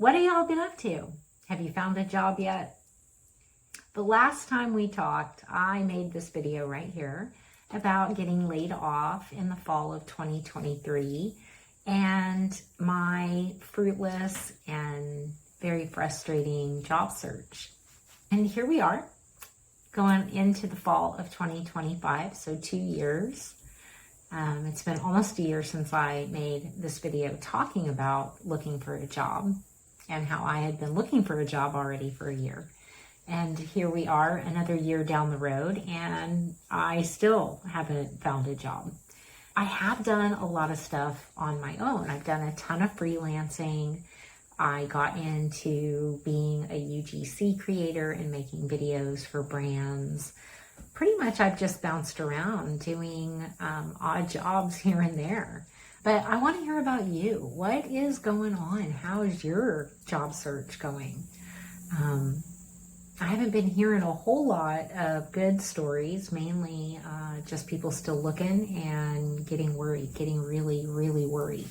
What have y'all been up to? Have you found a job yet? The last time we talked, I made this video right here about getting laid off in the fall of 2023 and my fruitless and very frustrating job search. And here we are, going into the fall of 2025, so 2 years. It's been almost a year since I made this video talking about looking for a job and how I had been looking for a job already for a year. And here we are, another year down the road, and I still haven't found a job. I have done a lot of stuff on my own. I've done a ton of freelancing. I got into being a UGC creator and making videos for brands. Pretty much I've just bounced around doing odd jobs here and there. But I want to hear about you. What is going on? How is your job search going? I haven't been hearing a whole lot of good stories, mainly just people still looking and getting worried, getting really, really worried.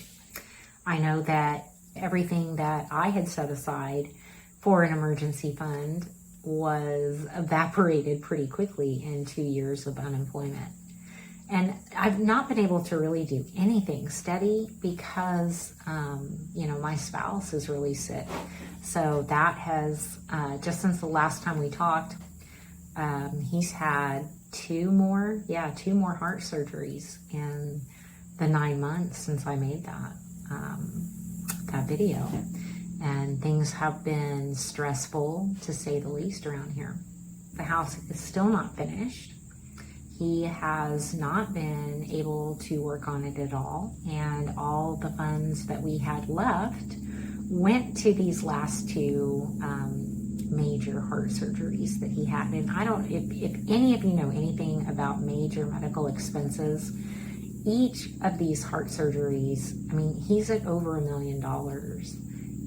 I know that everything that I had set aside for an emergency fund was evaporated pretty quickly in 2 years of unemployment. And I've not been able to really do anything steady because, my spouse is really sick. So that has, just since the last time we talked, he's had two more heart surgeries in the 9 months since I made that video. And things have been stressful, to say the least, around here. The house is still not finished. He has not been able to work on it at all. And all the funds that we had left went to these last two major heart surgeries that he had. And I don't, if any of you know anything about major medical expenses, each of these heart surgeries, he's at over $1 million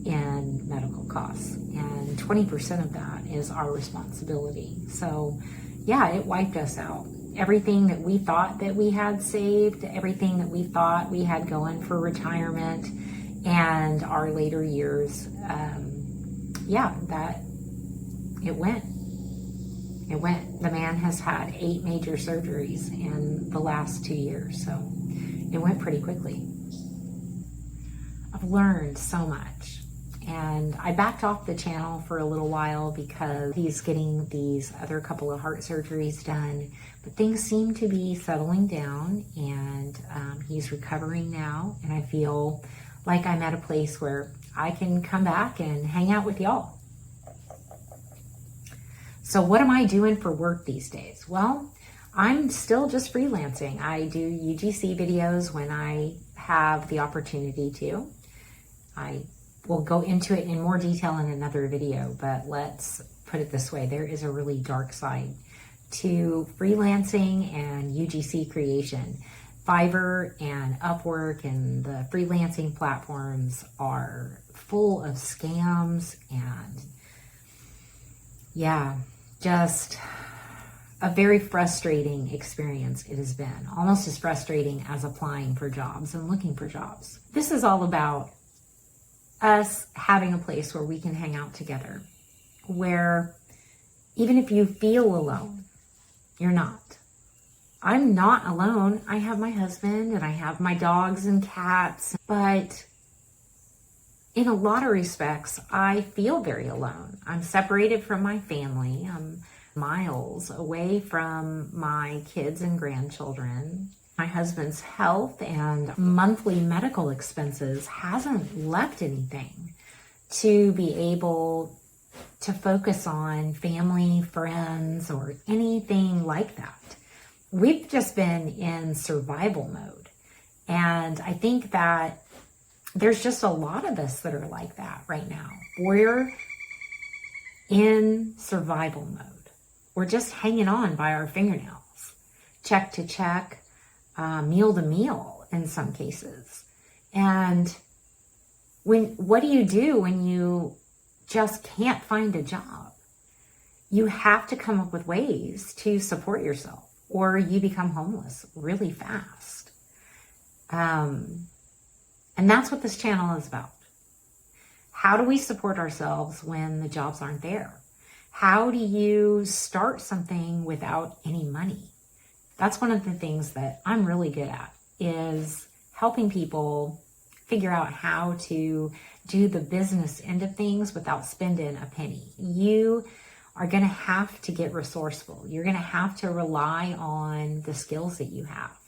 in medical costs, and 20% of that is our responsibility. So yeah, it wiped us out. Everything that we thought that we had saved, everything that we thought we had going for retirement and our later years, it went. The man has had 8 major surgeries in the last 2 years, so it went pretty quickly. I've learned so much. And I backed off the channel for a little while because he's getting these other couple of heart surgeries done. But things seem to be settling down, and he's recovering now. And I feel like I'm at a place where I can come back and hang out with y'all. So what am I doing for work these days? Well, I'm still just freelancing. I do UGC videos when I have the opportunity to. We'll go into it in more detail in another video, but let's put it this way. There is a really dark side to freelancing and UGC creation. Fiverr and Upwork and the freelancing platforms are full of scams and just a very frustrating experience it has been. Almost as frustrating as applying for jobs and looking for jobs. This is all about us having a place where we can hang out together, where even if you feel alone, you're not. I'm not alone. I have my husband and I have my dogs and cats, but in a lot of respects, I feel very alone. I'm separated from my family. I'm miles away from my kids and grandchildren. My husband's health and monthly medical expenses hasn't left anything to be able to focus on family, friends, or anything like that. We've just been in survival mode. And I think that there's just a lot of us that are like that right now. We're in survival mode. We're just hanging on by our fingernails, check to check, meal to meal in some cases. And what do you do when you just can't find a job? You have to come up with ways to support yourself, or you become homeless really fast. And that's what this channel is about. How do we support ourselves when the jobs aren't there? How do you start something without any money? That's one of the things that I'm really good at, is helping people figure out how to do the business end of things without spending a penny. You are going to have to get resourceful. You're going to have to rely on the skills that you have.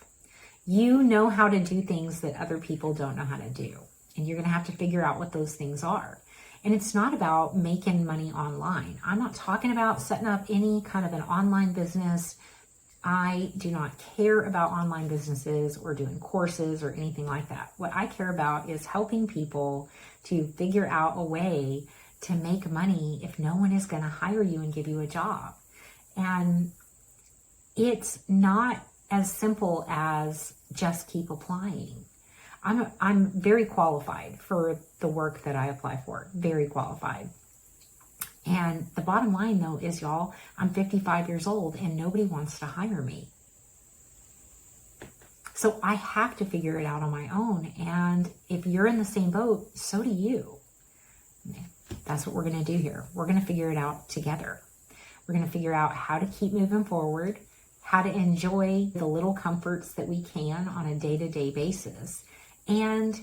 You know how to do things that other people don't know how to do. And you're going to have to figure out what those things are. And it's not about making money online. I'm not talking about setting up any kind of an online business. I do not care about online businesses or doing courses or anything like that. What I care about is helping people to figure out a way to make money if no one is going to hire you and give you a job. And it's not as simple as just keep applying. I'm very qualified for the work that I apply for, very qualified. And the bottom line though is, y'all, I'm 55 years old and nobody wants to hire me. So I have to figure it out on my own. And if you're in the same boat, so do you. That's what we're going to do here. We're going to figure it out together. We're going to figure out how to keep moving forward, how to enjoy the little comforts that we can on a day-to-day basis, and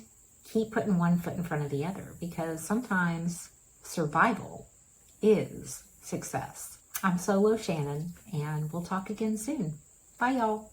keep putting one foot in front of the other, because sometimes survival is success. I'm Solo Shannon, and we'll talk again soon. Bye, y'all.